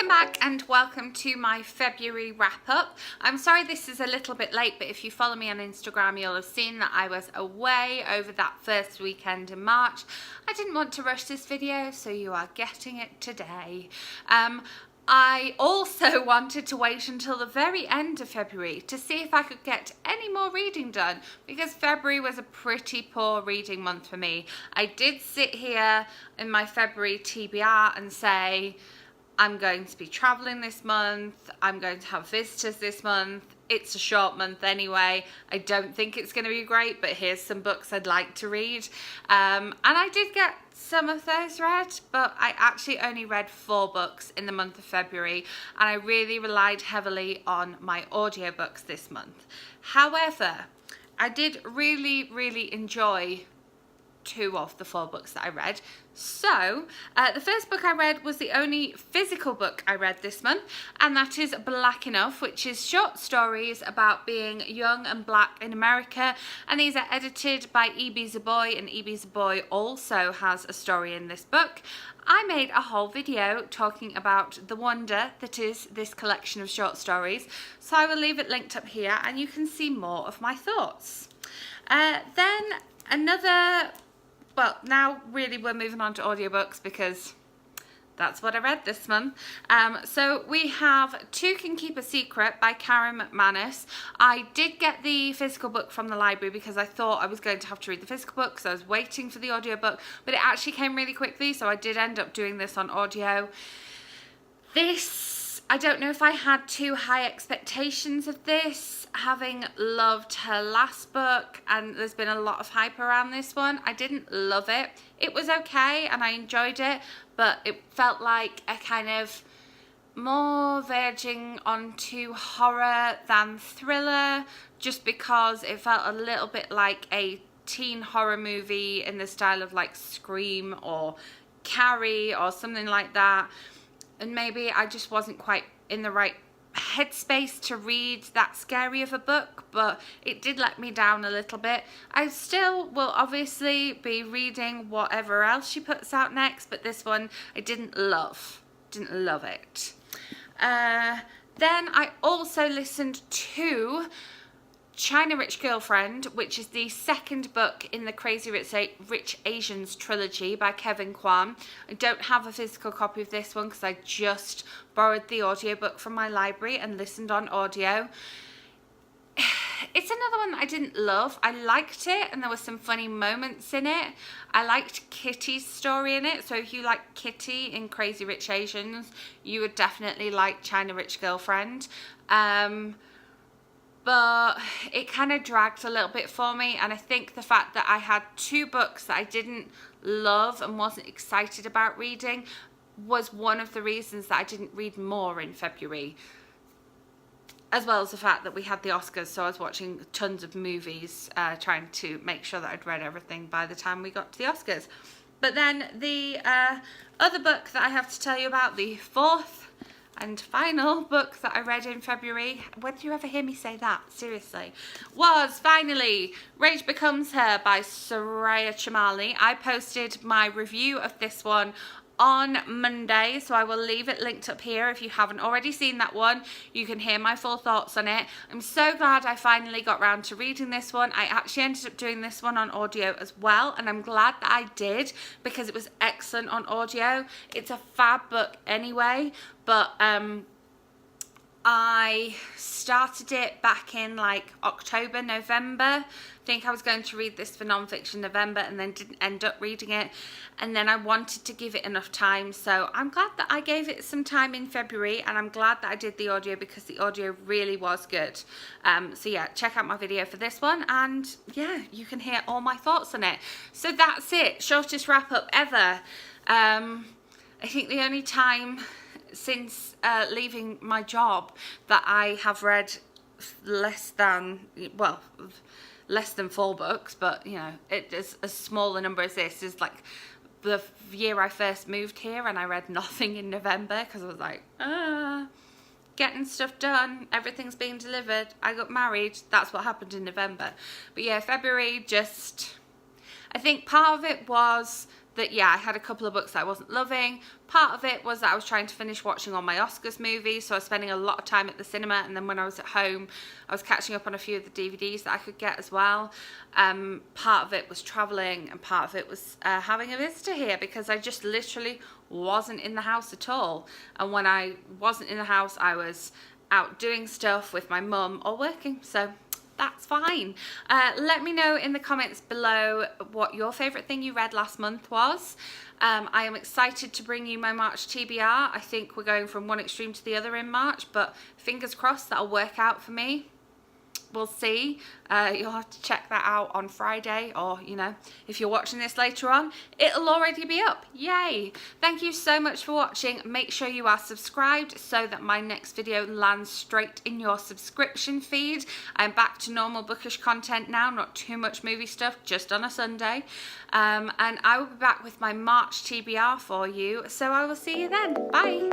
Welcome back and welcome to my February wrap up. I'm sorry this is a little bit late, but if you follow me on Instagram you'll have seen that I was away over that first weekend in March. I didn't want to rush this video, so you are getting it today. I also wanted to wait until the very end of February to see if I could get any more reading done, because February was a pretty poor reading month for me. I did sit here in my February TBR and say, I'm going to be traveling this month, I'm going to have visitors this month, it's a short month anyway, I don't think it's going to be great, but here's some books I'd like to read. And I did get some of those read, but I actually only read 4 books in the month of February, and I really relied heavily on my audiobooks this month. However, I did really enjoy 2 of the 4 books that I read. So the first book I read was the only physical book I read this month, and that is Black Enough, which is short stories about being young and black in America, and these are edited by E.B. Zoboi, and E.B. Zoboi also has a story in this book. I made a whole video talking about the wonder that is this collection of short stories, so I will leave it linked up here and you can see more of my thoughts. Then another, well, now really we're moving on to audiobooks because that's what I read this month. So we have Two Can Keep a Secret by McManus. I did get the physical book from the library because I thought I was going to have to read the physical book, because I was waiting for the audiobook, but it actually came really quickly, so I did end up doing this on audio. This, I don't know if I had too high expectations of this, having loved her last book, and there's been a lot of hype around this one. I didn't love it. It was okay and I enjoyed it, but it felt like a kind of more verging onto horror than thriller, just because it felt a little bit like a teen horror movie in the style of like Scream or Carrie or something like that. And maybe I just wasn't quite in the right headspace to read that scary of a book, but it did let me down a little bit. I still will obviously be reading whatever else she puts out next, but this one I didn't love it. Then I also listened to China Rich Girlfriend, which is the second book in the Crazy Rich Asians trilogy by Kwan. I don't have a physical copy of this one because I just borrowed the audiobook from my library and listened on audio. It's another one that I didn't love. I liked it and there were some funny moments in it. I liked Kitty's story in it, so if you like Kitty in Crazy Rich Asians, you would definitely like China Rich Girlfriend. But it kind of dragged a little bit for me, and I think the fact that I had 2 books that I didn't love and wasn't excited about reading was one of the reasons that I didn't read more in February, as well as the fact that we had the Oscars, so I was watching tons of movies, trying to make sure that I'd read everything by the time we got to the Oscars. But then the other book that I have to tell you about, the 4th and final book that I read in February, when do you ever hear me say that? Seriously. Was finally Rage Becomes Her by Soraya Chemaly. I posted my review of this one on Monday, so I will leave it linked up here. If you haven't already seen that one, you can hear my full thoughts on it. I'm so glad I finally got round to reading this one. I actually ended up doing this one on audio as well, and I'm glad that I did because it was excellent on audio. It's a fab book anyway, but I started it back in like October, November. I think I was going to read this for non-fiction November and then didn't end up reading it, and then I wanted to give it enough time, so I'm glad that I gave it some time in February, and I'm glad that I did the audio because the audio really was good. So yeah, check out my video for this one, and yeah, you can hear all my thoughts on it. So that's it, shortest wrap up ever. I think the only time since leaving my job that I have read less than 4 books, but you know, it is as small a number as this, is like the year I first moved here, and I read nothing in November because I was like, getting stuff done, everything's being delivered, I got married, that's what happened in November. But yeah, February, just, I think part of it was that, yeah, I had a couple of books that I wasn't loving. Part of it was that I was trying to finish watching all my Oscars movies, so I was spending a lot of time at the cinema, and then when I was at home, I was catching up on a few of the DVDs that I could get as well. Part of it was travelling, and part of it was having a visitor here, because I just literally wasn't in the house at all. And when I wasn't in the house, I was out doing stuff with my mum or working, so that's fine. Let me know in the comments below what your favourite thing you read last month was. I am excited to bring you my March TBR. I think we're going from one extreme to the other in March, but fingers crossed that'll work out for me. We'll see. You'll have to check that out on Friday, or, you know, if you're watching this later on, it'll already be up. Yay! Thank you so much for watching. Make sure you are subscribed so that my next video lands straight in your subscription feed. I'm back to normal bookish content now, not too much movie stuff, just on a Sunday. And I will be back with my March TBR for you, so I will see you then. Bye!